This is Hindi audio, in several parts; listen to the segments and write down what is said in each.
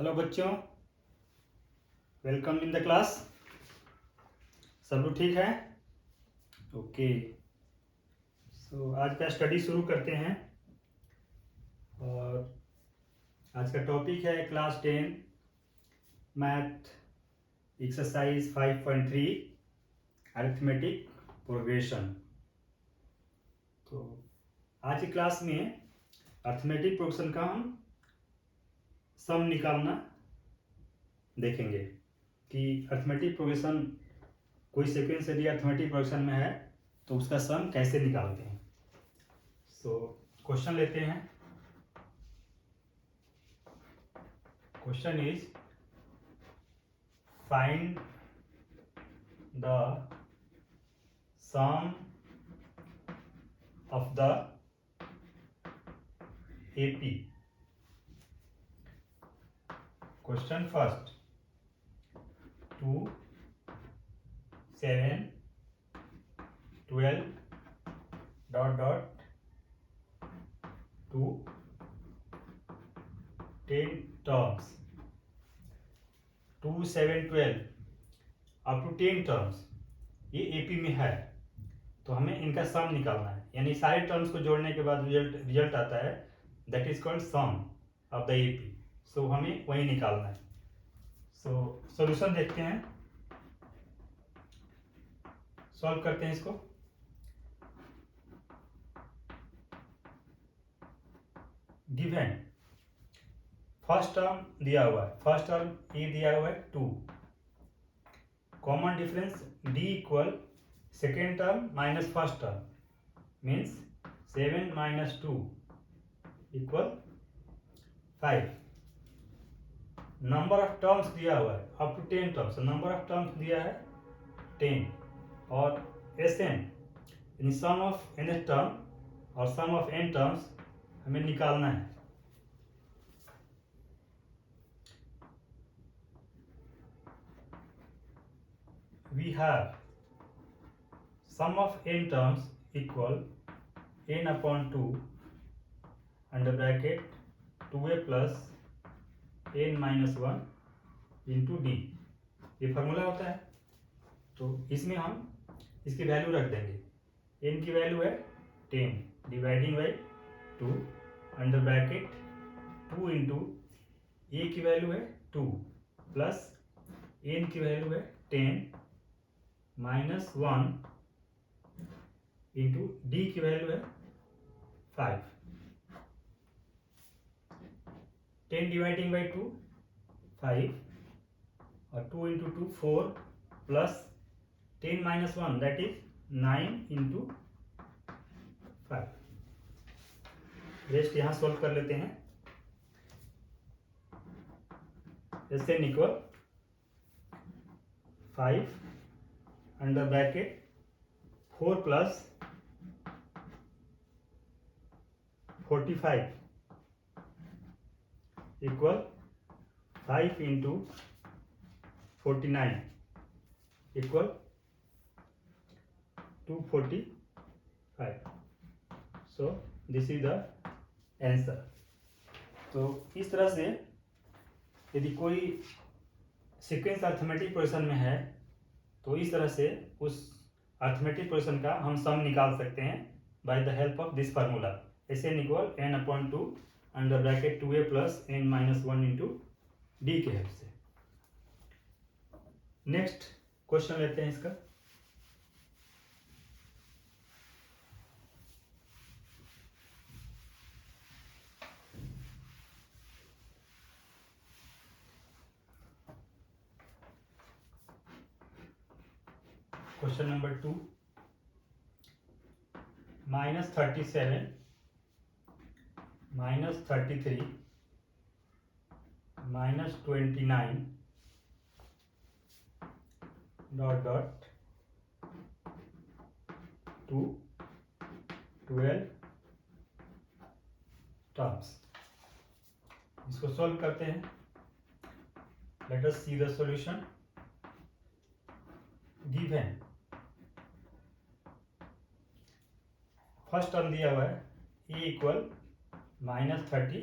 हेलो बच्चों, वेलकम इन द क्लास। सब लोग ठीक है? ओके। आज का स्टडी शुरू करते हैं। और आज का टॉपिक है class 10 math exercise 5.3 arithmetic progression. तो आज की क्लास में अरिथमेटिक प्रोग्रेशन का हम सम निकालना देखेंगे कि अरिथमेटिक प्रोग्रेशन कोई सीक्वेंस यदि अरिथमेटिक प्रोग्रेशन में है तो उसका सम कैसे निकालते हैं। क्वेश्चन लेते हैं। Question is find the sum of the AP. Question first, 2, 7, 12 dot dot 2 10 terms. 2, 7, 12 up to 10 terms ये एपी में है, तो हमें इनका सम निकालना है। यानी सारे टर्म्स को जोड़ने के बाद रिजल्ट आता है, that is called sum of the AP. So हमें वही निकालना है। सॉल्यूशन देखते हैं, सॉल्व करते हैं इसको। गिवन फर्स्ट टर्म दिया हुआ है, फर्स्ट टर्म ए दिया हुआ है 2, common difference d equal second term minus first term means 7 minus 2 equal 5। Number of terms दिया हुआ है up to 10 terms, number of terms दिया है 10। और एस एन यानी सम ऑफ एन टर्म और सम ऑफ एन टर्म्स हमें निकालना है। We have sum of n terms equal n upon 2 under bracket 2a plus n minus 1 into d। ये फार्मूला होता है, तो इसमें हम इसकी वैल्यू रख देंगे। n की वैल्यू है 10 dividing by 2 under bracket 2 into A की वैल्यू है 2 प्लस n की वैल्यू है 10 माइनस 1 इंटू डी की वैल्यू है 5। 10 डिवाइडिंग बाई 2 5 और 2 इंटू 2 4 plus 10 minus 1 that is 9 into 5। Rest यहाँ सॉल्व कर लेते हैं। S n equal 5 under bracket 4 plus 45 equal 5 into 49 equal 245। So this is the answer. तो इस तरह से यदि कोई सीक्वेंस अरिथमेटिक प्रोग्रेशन में है तो इस तरह से उस अरिथमेटिक प्रोग्रेशन का हम सम निकाल सकते हैं by the help of this formula. S n equal n upon 2 under bracket 2a plus n minus 1 into d के हेल्प से। नेक्स्ट क्वेश्चन लेते हैं इसका। Question number 2, -37 -33 -29 dot dot 2 12 terms. इसको सॉल्व करते हैं। Let us see the solution. Given first term दिया हुआ है e इक्वल -37,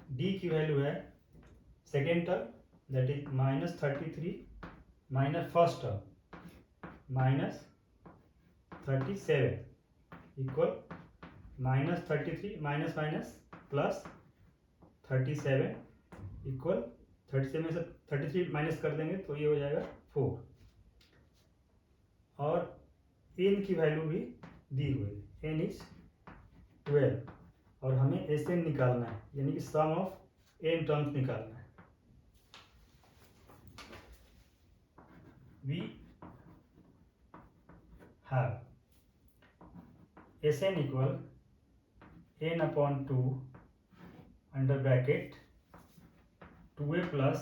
डी की वैल्यू है second term that is -33 minus first term -37 equal -33 minus minus plus 37 equal 37 से 33 माइनस कर देंगे तो ये हो जाएगा 4 और एन की वैल्यू भी दी हुई है एन इज 12 और हमें एस एन निकालना है यानी कि सम ऑफ एन टर्म्स निकालना है। We have S n equal n upon 2 under bracket 2a plus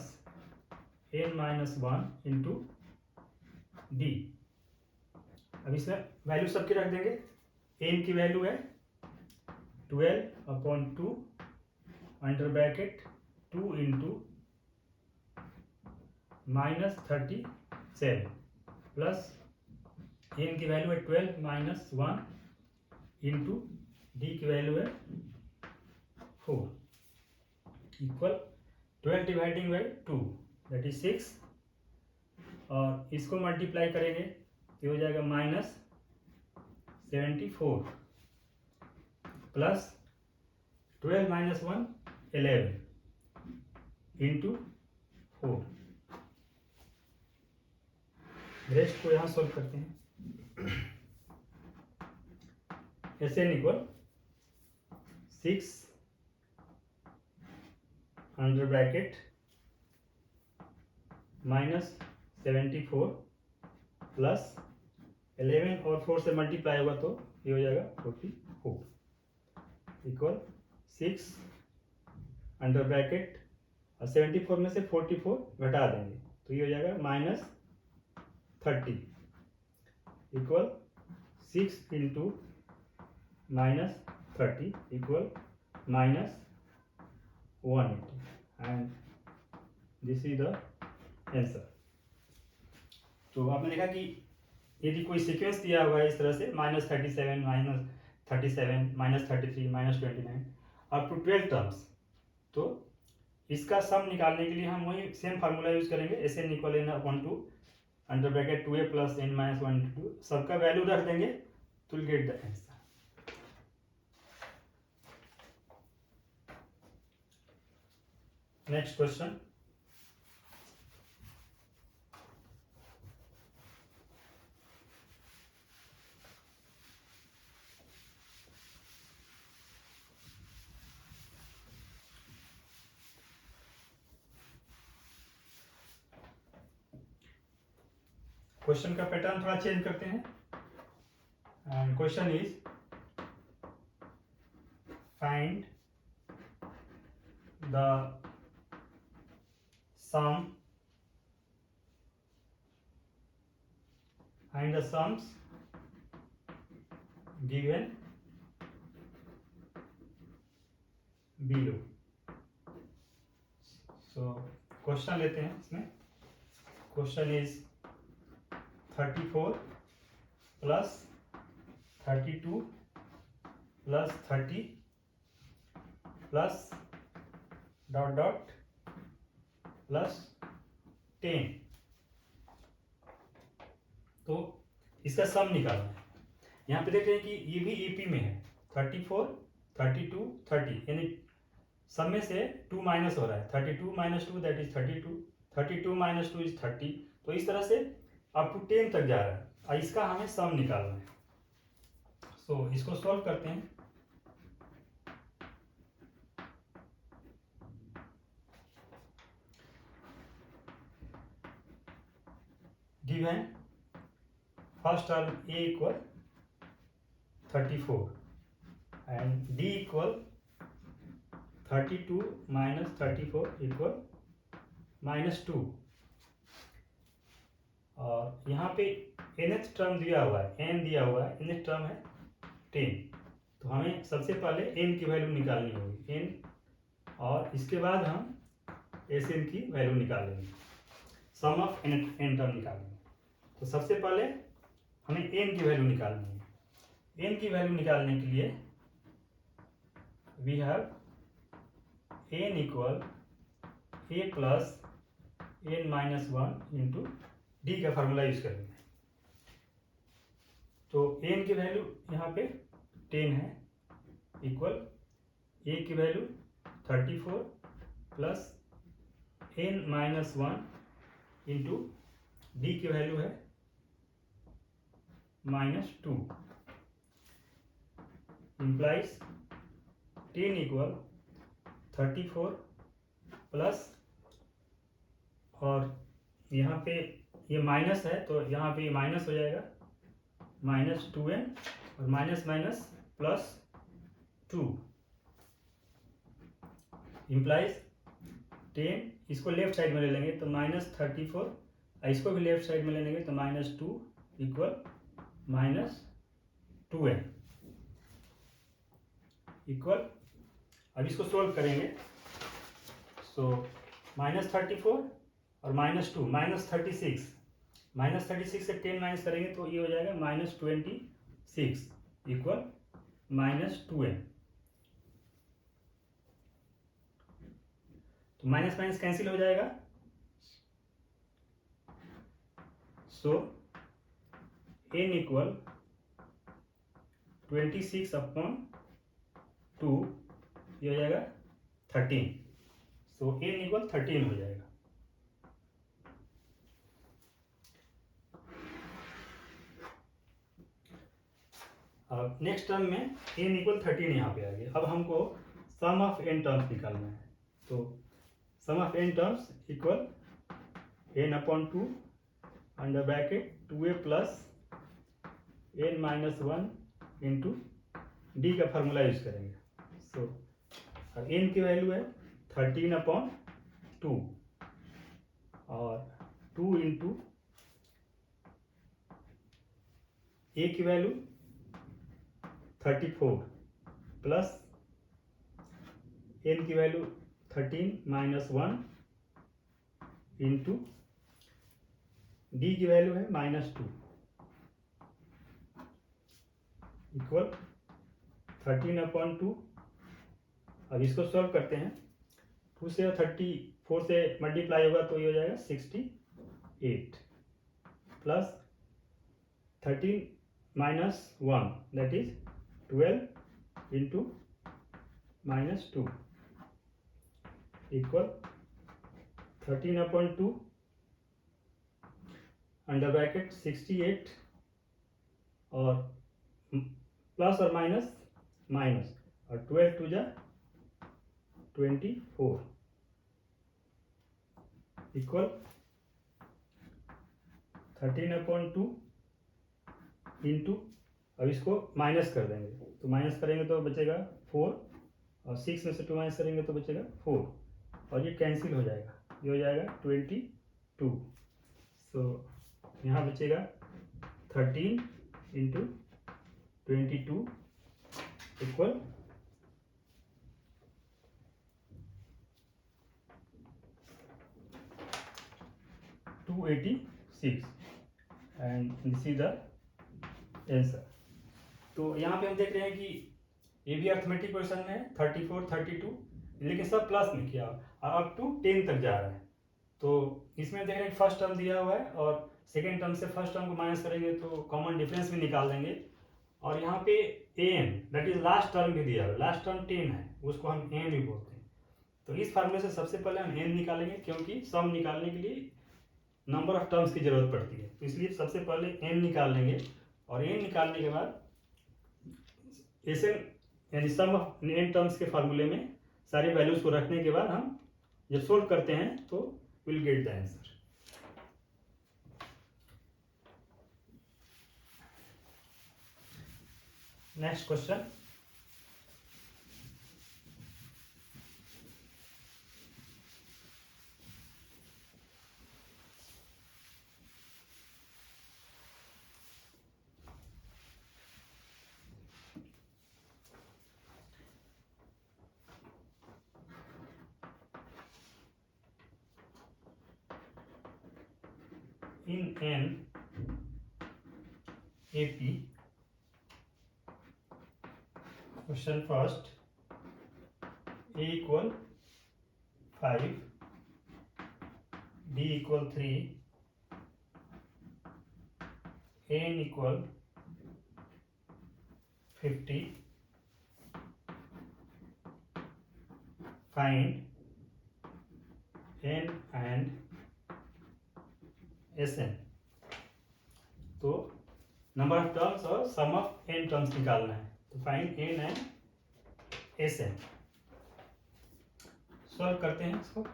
N minus 1 into d. अब इसमें वैल्यू सबके रख देंगे। एन की वैल्यू है 12 upon 2 under bracket 2 into -37 plus N की वैल्यू है 12 माइनस 1 इंटू डी की वैल्यू है 4 equal 12 dividing by 2 that is 6 और इसको मल्टीप्लाई करेंगे तो हो जाएगा -74 प्लस 12 माइनस 1 11 इंटू 4। रेस्ट को यहाँ सॉल्व करते हैं। S n equal 6 under bracket -74 plus 11 और 4 से मल्टीप्लाई होगा तो ये हो जाएगा 44 इक्वल 6 अंडर ब्रैकेट और 74 में से 44 घटा देंगे तो ये हो जाएगा -30 equal 6 into -30 equal -180 and this is the answer. तो आपने देखा कि यदि कोई सीक्वेंस दिया हुआ है इस तरह से -37 -37 -33 -29 अप टू 12 टर्म्स तो इसका सम निकालने के लिए हम वही सेम फार्मूला यूज करेंगे S n equal n upon 2 under bracket 2a plus N minus 1 2 सबका वैल्यू रख देंगे तो will get the answer. Next question question का पैटर्न थोड़ा चेंज करते हैं and question is find the sums given below। So question लेते हैं इसमें। Question is 34 plus 32 plus 30 plus dot dot plus 10 तो इसका सम निकालना है। यहाँ पे देख रहे हैं कि ये भी ईपी में है 34 32 30 यानी सब में से 2 माइनस हो रहा है 32 minus 2 that is 32 32 minus 2 is 30 तो इस तरह से अप टू 10 तक जा रहा है और इसका हमें सम निकालना है। सो इसको सॉल्व करते हैं। Given first term a equal 34 and d equal 32 minus 34 equal -2 और यहाँ पे nth टर्म दिया हुआ है n दिया हुआ है nth टर्म है 10 तो हमें सबसे पहले n की वैल्यू निकालनी होगी n और इसके बाद हम Sn की वैल्यू निकालेंगे सम ऑफ n टर्म निकालेंगे। तो सबसे पहले हमें n की वैल्यू निकालनी है। n की वैल्यू निकालने के लिए we have n equal a plus n minus 1 into D का फार्मूला यूज करेंगे। तो n की वैल्यू यहाँ पे 10 है, इक्वल a की value 34 plus n minus 1 into D की वैल्यू है -2, इम्प्लाइज 10 इक्वल 34 प्लस, और यहाँ पे ये माइनस है तो यहाँ पे ये माइनस हो जाएगा, -2n और माइनस माइनस प्लस 2, इम्प्लाइज 10, इसको लेफ्ट साइड में ले लेंगे तो -34, इसको भी लेफ्ट साइड में ले लेंगे तो -2 इक्वल -2n इक्वल, अब इसको सोल्व करेंगे। सो -34 और -2 -36, -36 से 10 माइनस करेंगे तो ये हो जाएगा -26 इक्वल -2n। तो माइनस माइनस कैंसिल हो जाएगा, सो n इक्वल 26/2, ये हो जाएगा 13, सो n इक्वल 13 हो जाएगा। अब नेक्स्ट टर्म में n इक्वल 13 यहाँ पे आ गया। अब हमको सम ऑफ n टर्म्स निकालना है, तो sum of n terms equal n/2 under bracket 2a plus n minus 1 into D का फार्मूला यूज करेंगे। सो n की वैल्यू है 13/2 और 2 इंटू a की वैल्यू 34 प्लस n की वैल्यू 13 माइनस 1 इंटू डी की वैल्यू है -2 इक्वल 13/2। अब इसको सॉल्व करते हैं, 2 से 34 से मल्टीप्लाई होगा तो ये हो जाएगा 68 plus 13 minus 1 that is 12 into -2 equal 13/2 under bracket 68 और प्लस और माइनस माइनस, और 12 टू जा 24 इक्वल 13/2 इंटू, अब इसको माइनस कर देंगे तो माइनस करेंगे तो बचेगा 4, और 6 में से 2 माइनस करेंगे तो बचेगा 4, और ये कैंसिल हो जाएगा, ये हो जाएगा 22। सो यहाँ बचेगा 13 into 22 equal 286 and this is the answer. तो यहाँ पे हम देख रहे हैं कि ये भी अर्थमेटिक क्वेश्चन है 34 32, लेकिन सब प्लस में किया और अप टू 10 तक जा रहा है। तो इसमें देख रहे हैं फर्स्ट टर्म दिया हुआ है और सेकेंड टर्म से फर्स्ट टर्म को माइनस करेंगे तो कॉमन डिफरेंस भी निकाल देंगे, और यहाँ पे n that is last term भी दिया हुआ है, लास्ट टर्म 10 है उसको हम एन भी बोलते हैं। तो इस फार्मूले से सबसे पहले हम एन निकालेंगे, क्योंकि सम निकालने के लिए नंबर ऑफ टर्म्स की जरूरत पड़ती है, तो इसलिए सबसे पहले एन निकाल लेंगे, और एन निकालने के बाद ऐसे यानी सम ऑफ एन टर्म्स के फार्मूले में सारी वैल्यूज को रखने के बाद हम जब सोल्व करते हैं तो will get the answer. Next question, in an AP, question first, a equal 5, d equal 3, n equal 50. Find n and Sn. तो नंबर ऑफ टर्म्स और सम ऑफ n टर्म्स निकालना है, तो find n and Sn. Solve करते हैं इसको.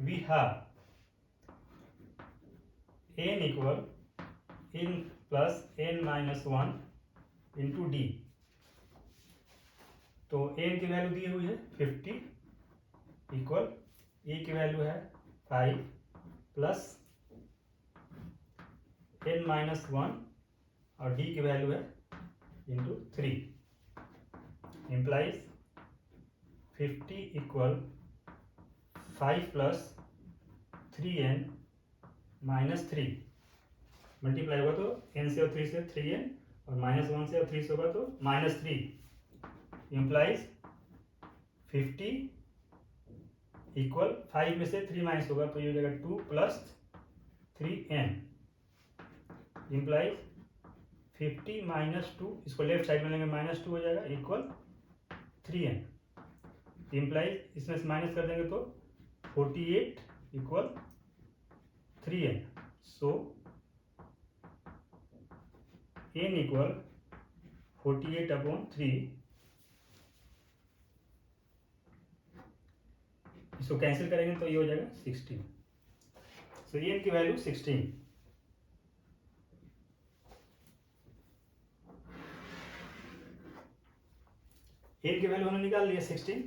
We have n equal n plus n minus 1 into d. तो n की वैल्यू दी हुई है 50 इक्वल e की वैल्यू है 5 प्लस n माइनस 1 और d की वैल्यू है into 3 implies 50 equal 5 plus 3n minus 3 multiply होगा तो n से और 3 से 3n और माइनस 1 से और 3 से होगा तो माइनस 3 इम्प्लाइज 50 इक्वल 5 में से 3 माइनस होगा तो ये हो जाएगा 2 प्लस 3n इम्प्लाइज 50 माइनस 2, इसको लेफ्ट साइड में लेंगे माइनस 2 हो जाएगा इक्वल 3n इम्प्लाइज इसमें से माइनस कर देंगे तो 48 इक्वल 3n. सो n इक्वल 48 अपॉन 3. इसको कैंसिल करेंगे तो ये हो जाएगा 16. सो n की वैल्यू 16. n की वैल्यू हमने निकाल लिया 16.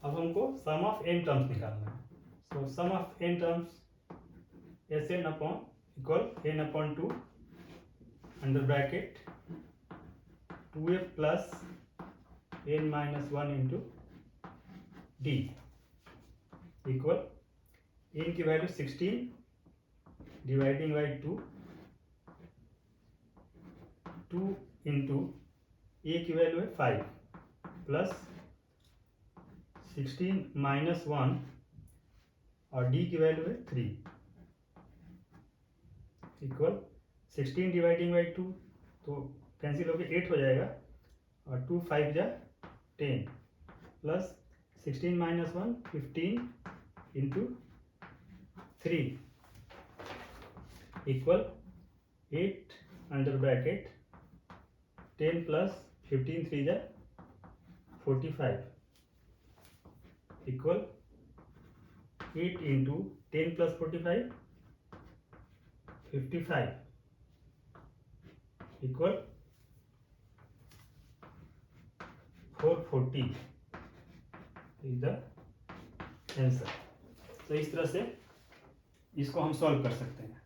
अब हमको सम ऑफ n टर्म्स निकालना है. So sum of n terms Sn upon equal n upon 2 under bracket 2f plus n minus 1 into d equal n की value 16 dividing by 2 into a की वैल्यू है 5 प्लस 16 माइनस 1 और d की वैल्यू है 3 इक्वल 16 डिवाइडिंग बाई 2 तो कैंसिल होकर 8 हो जाएगा और 2 5 जा 10 plus 16 minus 1 15 into 3 equal 8 under bracket 10 plus 15 3 जा 45 equal 8 into 10 plus 45 55 equal 440 is the answer. तो इस तरह से इसको हम सॉल्व कर सकते हैं.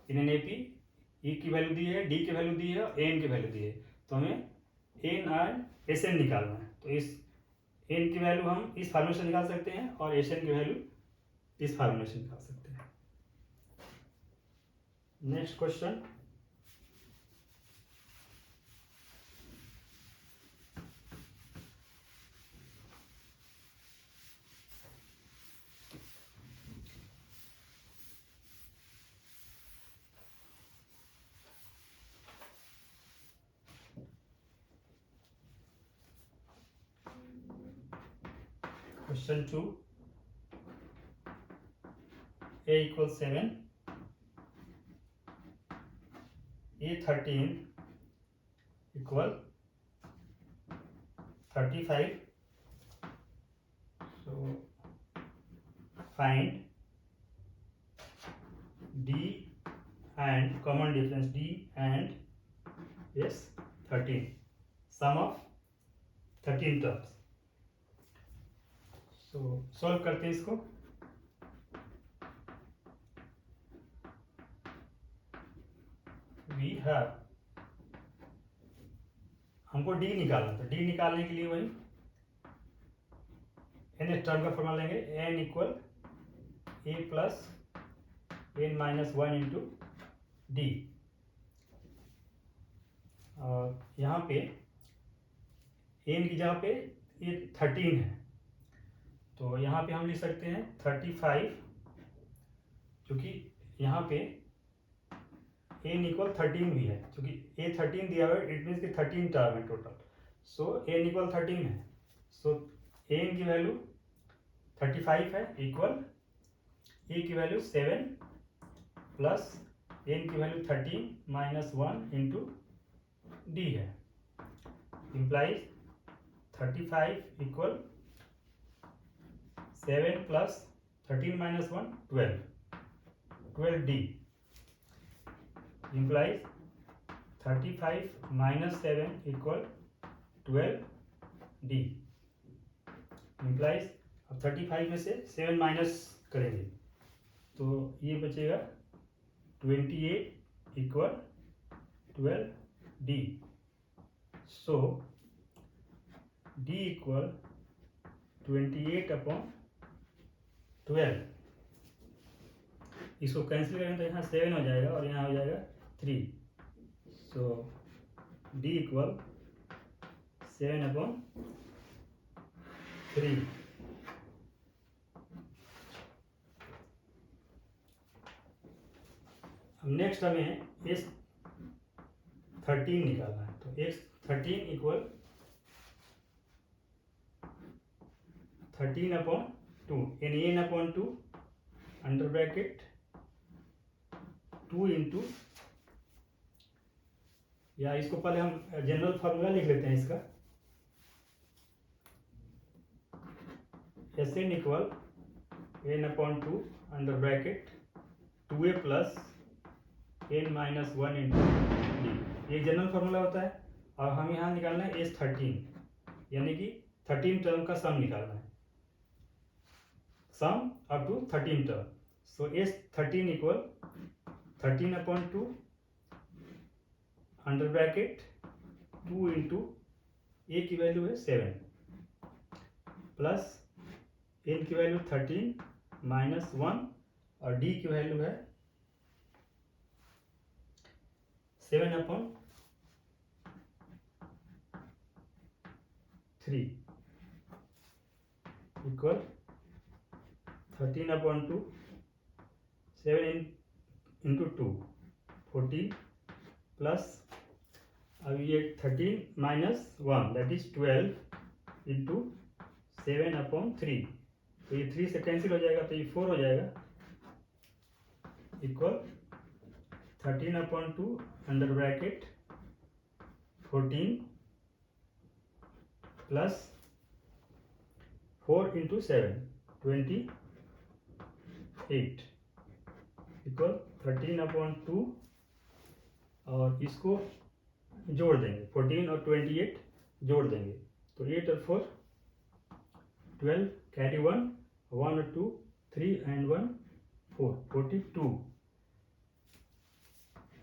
इन एन एपी ई की वैल्यू दी है, डी की वैल्यू दी है और एन की वैल्यू दी है, तो हमें एन और एस एन निकालना है. तो इस एन की वैल्यू हम इस फार्मूले से निकाल सकते हैं और एस एन की वैल्यू इस फार्मूले से निकाल सकते हैं. Next question. Question 2. A equals 7, A 13 equal 35. So find D and common difference D and S 13. Sum of 13 terms. So solve करते हैं इसको. We have, हमको D निकालना था. D निकालने के लिए वही n टर्म का फॉर्मूला लेंगे. n equal a plus n minus 1 into D. और यहाँ पे एन की जगह पे ये 13 है, तो यहाँ पे हम लिख सकते हैं 35, क्योंकि यहाँ पे एन इक्वल 13 भी है, क्योंकि ए 13 दिया हुआ है, इट मीन्स कि 13 टर्म है टोटल। सो एन इक्वल 13 है, सो एन की वैल्यू 35 है, इक्वल ए की वैल्यू 7 प्लस एन की वैल्यू 13 माइनस 1 इंटू डी है, implies 35 equal 7 plus 13 minus 1 12 D, implies 35 minus 7 equal 12 d, implies अब 35 में से 7 माइनस करेंगे तो ये बचेगा 28 इक्वल 12 d। सो d इक्वल 28 अपॉन 12, इसको कैंसिल करेंगे तो यहाँ 7 हो जाएगा और यहाँ हो जाएगा 3। सो d इक्वल 7 अपॉन 3। अब नेक्स्ट हमें S13 निकालना है, तो S13 equal 13 upon 2 n upon 2 under bracket 2 into, या इसको पहले हम जनरल फार्मूला लिख लेते हैं इसका, S n equal n upon 2 under bracket 2a plus N minus 1 into d, ये जनरल फार्मूला होता है। और हम यहाँ निकालना है S13, यानी कि 13 टर्म का सम निकालना है, sum up to 13 term. So S13 equal 13 upon 2 under bracket 2 into A की वैल्यू है 7 प्लस एन की वैल्यू 13 माइनस 1 और डी की वैल्यू है 7 upon 3 equal 13 upon 2 7 into 2 14 plus अब ये 13 minus 1 that is 12 into 7 upon 3, तो ये 3 से कैंसिल हो जाएगा तो ये 4 हो जाएगा, equal 13 upon 2 under bracket 14 plus 4 into 7 28 equal 13 upon 2, और इसको जोड़ देंगे 14 और 28 जोड़ देंगे तो 8 और 4 12, कैरी 1 और 2 3 एंड 1 4 42,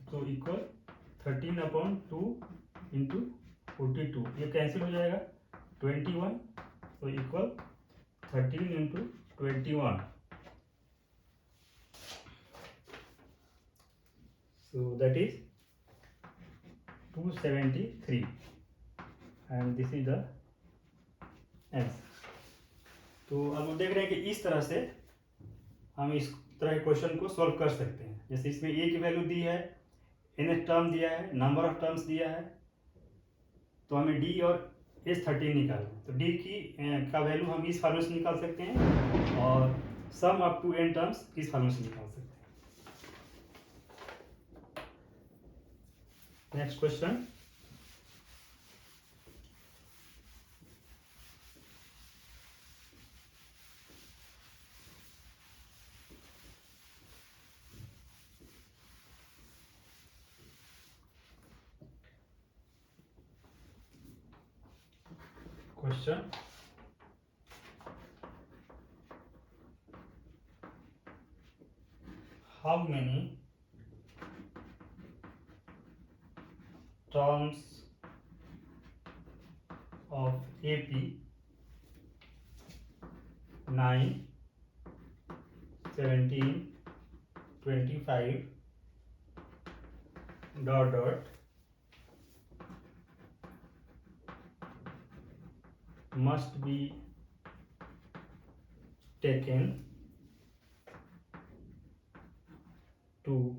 तो इक्वल 13 अपॉन 2 इंटू 42, ये कैंसिल हो जाएगा 21, तो equal 13 into 21, so that is 273 and this is the answer। तो अब हम देख रहे हैं कि इस तरह से हम इस तरह के क्वेश्चन को सॉल्व कर सकते हैं। जैसे इसमें ए की वैल्यू दी है, एन टर्म दिया है, नंबर ऑफ टर्म्स दिया है, तो हमें डी और S13 निकालना है। तो डी की का वैल्यू हम इस फार्मूले से निकाल सकते हैं और sum up to n terms इस फार्मूले से निकाल सकते हैं। Next question, how many terms of AP 9, 17, 25, dot dot must be taken to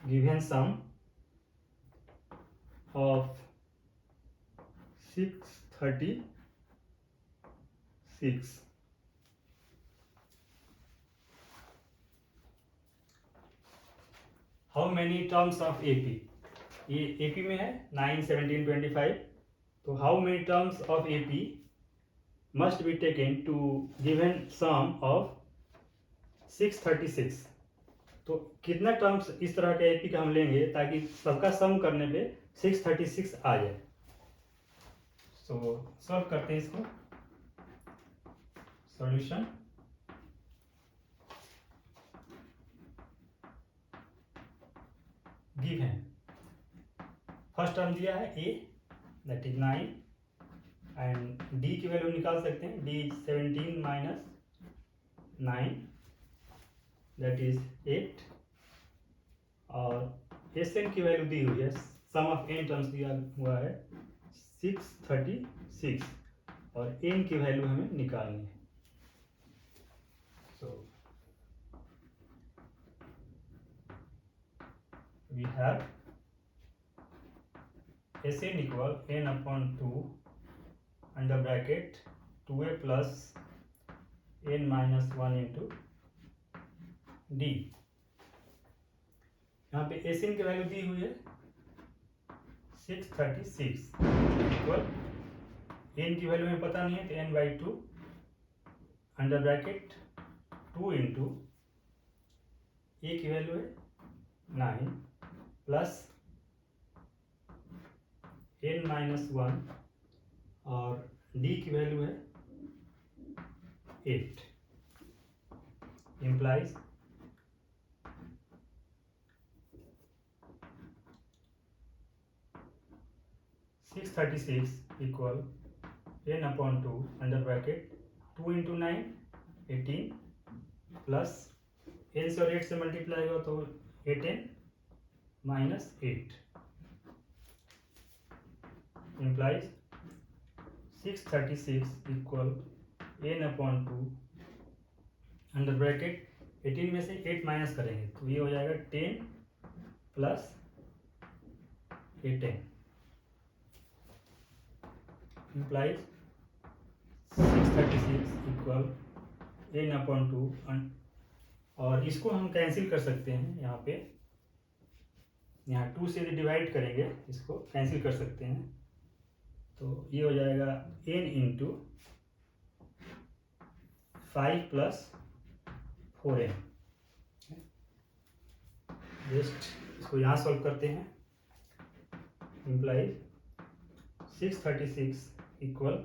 given sum of 636. How many terms of AP? ये AP में है 9, 17, 25. तो how many terms of AP must be taken to given sum of 636? तो कितना टर्म्स इस तरह के AP का हम लेंगे ताकि सबका सम करने पे 636 आ जाए. सो सॉल्व करते हैं इसको. सॉल्यूशन गिव है. फर्स्ट टर्म दिया है A, that is 9, and D की वैल्यू निकाल सकते हैं. D is 17 minus 9, that is 8, और Sn की वैल्यू दी हुई है. सम ऑफ n टर्म्स दिया हुआ है 636, और n की वैल्यू हमें निकालनी है. So we have Sn equal n upon 2 under bracket 2a plus n minus 1 into D. यहाँ पे Sn की वैल्यू दी हुई है 636 इक्वल n की वैल्यू हमें पता नहीं है, तो n/2 under bracket 2 into a की वैल्यू है 9 प्लस n माइनस 1 और D की वैल्यू है 8, implies equal n upon 2 under bracket 2 into 9 18 plus n से और 8 से मल्टीप्लाई हुआ तो 8n minus 8 implies 636 equal n upon 2 under bracket 18 में से 8 माइनस करेंगे तो ये हो जाएगा 10 plus 18 implies 636 equal n upon 2, और इसको हम कैंसिल कर सकते हैं. यहाँ पे यहाँ 2 से डिवाइड करेंगे, इसको कैंसिल कर सकते हैं. तो ये हो जाएगा n into 5 plus 4n. Just इसको यहाँ सॉल्व करते हैं. Implies 636 equal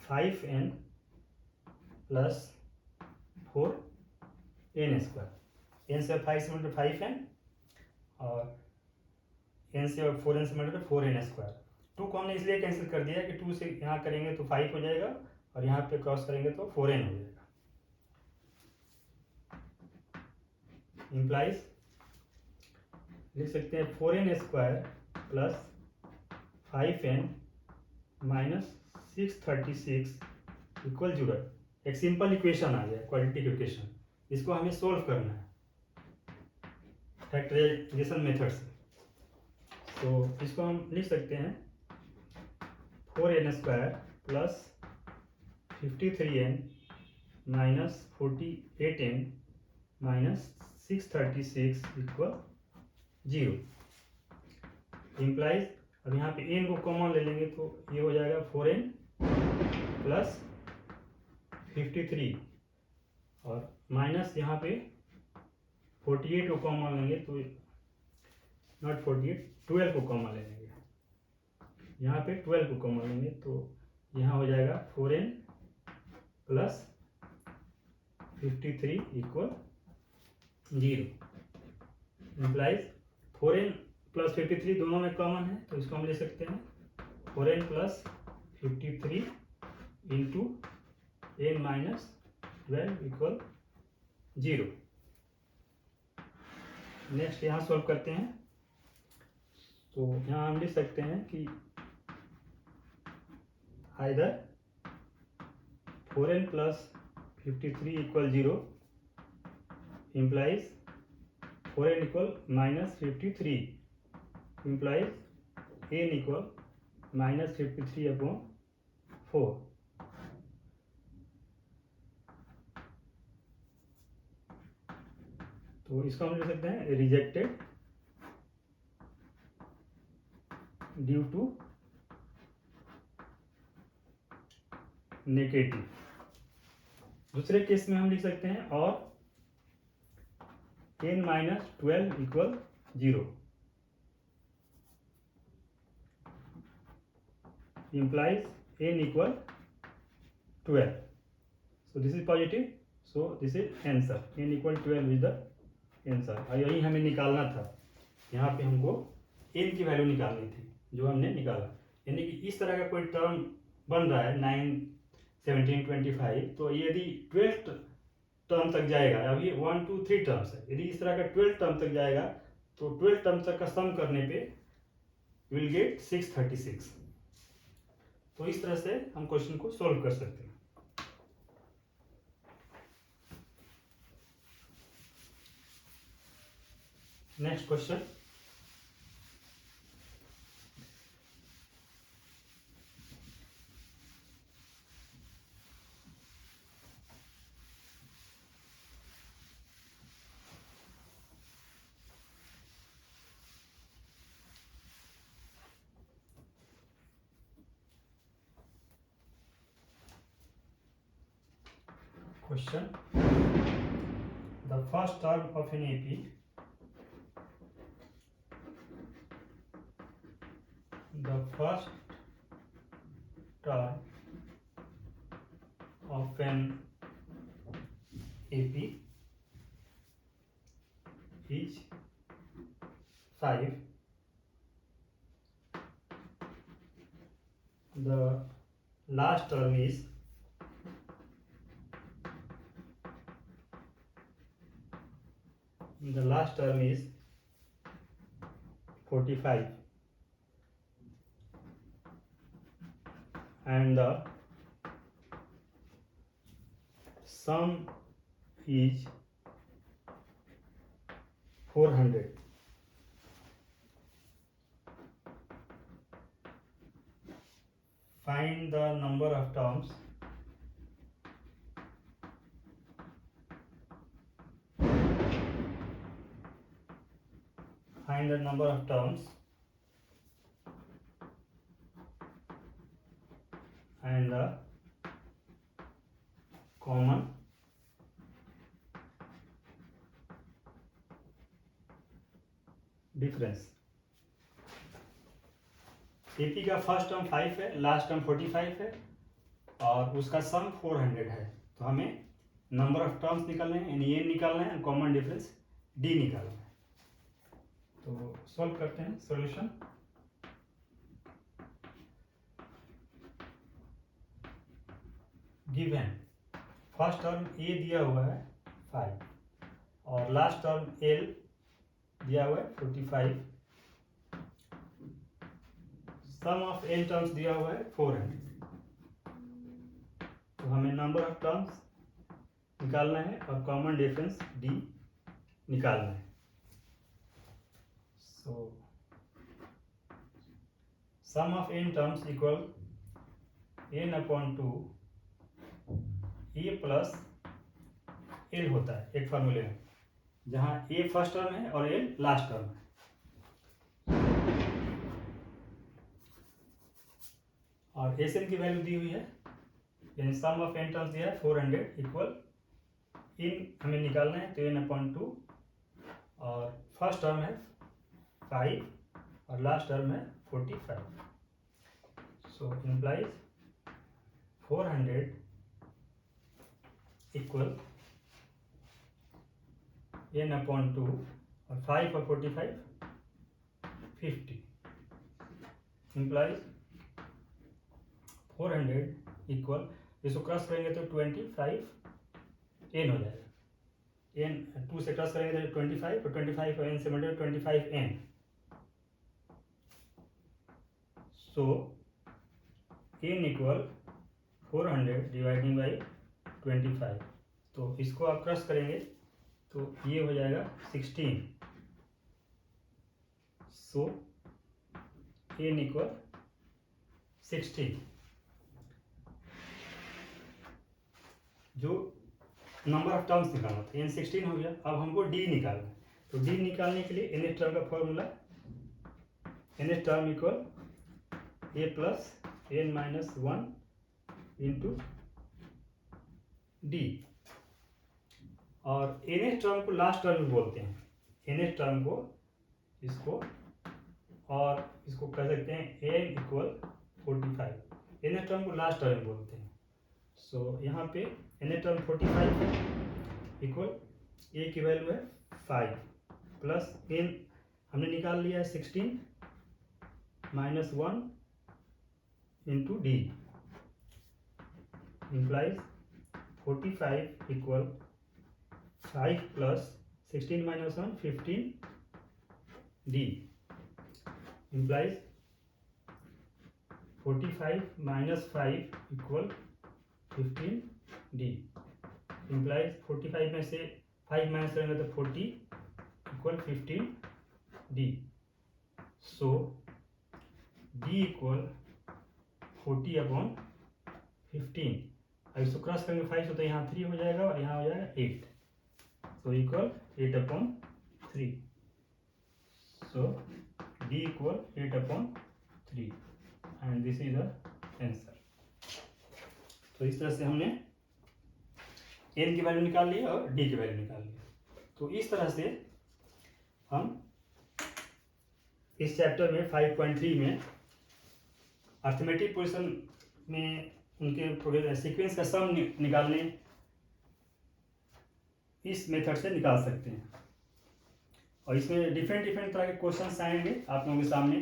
5n plus 4n square. n से 5 से मल्टीप्लाई 5n और n से 4n से मल्टीप्लाई 4n स्क्वायर. 2 को हमने इसलिए कैंसिल कर दिया कि 2 से यहाँ करेंगे तो 5 हो जाएगा और यहाँ पे क्रॉस करेंगे तो 4n हो जाएगा. इम्प्लाइज लिख सकते हैं 4n square plus 5n minus 636 equal 0. एक सिंपल इक्वेशन आ जाए, क्वाड्रेटिक इक्वेशन. इसको हमें सोल्व करना है फैक्टराइजेशन मेथड से. तो इसको हम लिख सकते हैं 4n square plus 53n minus 48n minus 636 equal 0. Implies अब यहाँ पे n को कॉमन ले लेंगे तो ये हो जाएगा 4n प्लस 53 और माइनस यहाँ पे 48 को कॉमन लेंगे तो नॉट 48, 12 को कॉमन ले लेंगे. यहाँ पे 12 को कॉमन लेंगे तो यहाँ हो जाएगा 4n plus 53 equal 0. Implies 4n plus 53 दोनों में कॉमन है तो इसको हम ले सकते हैं 4n plus 53 into n minus 12 equal 0। Next यहाँ सॉल्व करते हैं। तो यहाँ हम लिख सकते हैं कि either 4n plus 53 equal 0 implies 4n equal minus 53 implies n equal minus 53 upon 4। तो इसको हम लिख सकते हैं रिजेक्टेड ड्यू टू नेगेटिव। दूसरे केस में हम लिख सकते हैं और n minus 12 equal 0 implies n equal 12। so this is positive, so this is answer, n equal 12 is the answer। और यही हमें निकालना था, यहाँ पे हमको n की वैल्यू निकालनी थी जो हमने निकाला। यानी कि इस तरह का कोई टर्म बन रहा है 9, 17, 25, तो यदि 12 टर्म तक जाएगा, अभी 1, 2, 3 टर्म्स है, यदि इस तरह का 12 टर्म तक जाएगा तो 12 टर्म तक का सम करने पे विल गेट 636। तो इस तरह से हम क्वेश्चन को सॉल्व कर सकते हैं। Next question, the first term of an AP, the first term of an AP is 5, the last term is 45 and the sum is 400। Find the number of terms and the common difference। AP का फर्स्ट टर्म 5 है, लास्ट टर्म 45 है और उसका सम 400 है। तो हमें नंबर ऑफ टर्म्स निकालने हैं, यानी एन निकालना है, कॉमन डिफरेंस डी निकालना है। तो सॉल्व करते हैं। सॉल्यूशन, गिवन फर्स्ट टर्म ए दिया हुआ है 5 और लास्ट टर्म एल दिया हुआ है 45, सम ऑफ एन टर्म्स दिया हुआ है 400। तो हमें नंबर ऑफ टर्म्स निकालना है और कॉमन डिफरेंस डी निकालना है। So sum of N terms equal n upon 2 A plus L होता है एक फॉर्मूले में, जहां ए फर्स्ट टर्म है और एल लास्ट टर्म है। और एस एन की वैल्यू दी हुई है, यानी सम ऑफ एन टर्म्स दिया है 400 इक्वल इन हमें निकालना है, तो एन अपॉन 2 और फर्स्ट टर्म है 5 और लास्ट टर्म है 45। So implies 400 equal n upon 2 और 5 और 45 50 इम्प्लाइज 400 इक्वल, इसको क्रॉस करेंगे तो 25 n हो जाएगा। एन 2 से क्रॉस करेंगे तो 25, तो 25 एन से multiply 25 n. So n equal 400 dividing by 25। तो इसको आप क्रॉस करेंगे तो ये हो जाएगा 16। सो एन इक्वल 16। जो नंबर ऑफ टर्म्स निकालना था एन 16 हो गया। अब हमको डी निकालना है, तो डी निकालने के लिए एन टर्म का formula N term equal A plus N minus 1 into D. और एन टर्म को लास्ट टर्म बोलते हैं, एन टर्म को इसको और इसको कह सकते हैं एन इक्वल 45। एन टर्म को लास्ट टर्म बोलते हैं। सो यहाँ पे एन टर्म 45 इक्वल ए की वैल्यू है 5 प्लस एन हमने निकाल लिया है 16 minus 1 into D implies 45 equal 5 plus 16 minus 1 15 D implies 45 minus 5 equal 15 d implies 45 में से 5 माइनस करेंगे तो 40 इक्वल 15 d। सो d इक्वल 40 अपॉन 15। अब इसको क्रॉस करेंगे 5 तो यहाँ 3 हो जाएगा और यहाँ हो जाएगा 8। So equal 8 upon 3। So d equal 8 upon 3 and this is the answer। तो इस तरह से हमने n की वैल्यू निकाल ली और d की वैल्यू निकाल ली। तो इस तरह से हम इस चैप्टर में 5.3 में अर्थमेटिक पोजीशन में उनके सीक्वेंस का सम निकालने इस मेथड से निकाल सकते हैं। और इसमें डिफरेंट तरह के क्वेश्चंस आएंगे आप लोगों के सामने।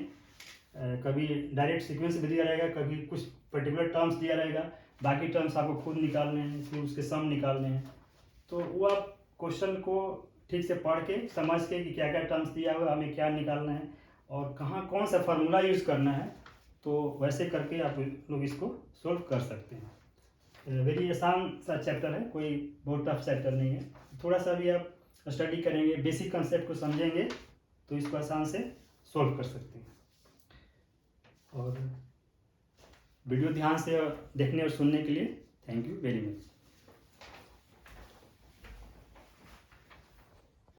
कभी डायरेक्ट सीक्वेंस भी दिया रहेगा, कभी कुछ पर्टिकुलर टर्म्स दिया रहेगा, बाकी टर्म्स आपको खुद निकालने हैं, फिर उसके सम निकालने हैं। तो वो आप क्वेश्चन को ठीक से पढ़ के समझ के कि क्या क्या टर्म्स दिया हुआ हमें क्या निकालना है और कहाँ कौन सा फार्मूला यूज़ करना है, तो वैसे करके आप लोग इसको सोल्व कर सकते हैं। वेरी आसान सा चैप्टर है, कोई बहुत टफ चैप्टर नहीं है। थोड़ा सा भी आप स्टडी करेंगे, बेसिक कंसेप्ट को समझेंगे तो इसको आसान से सॉल्व कर सकते हैं। और वीडियो ध्यान से देखने और सुनने के लिए थैंक यू वेरी मच।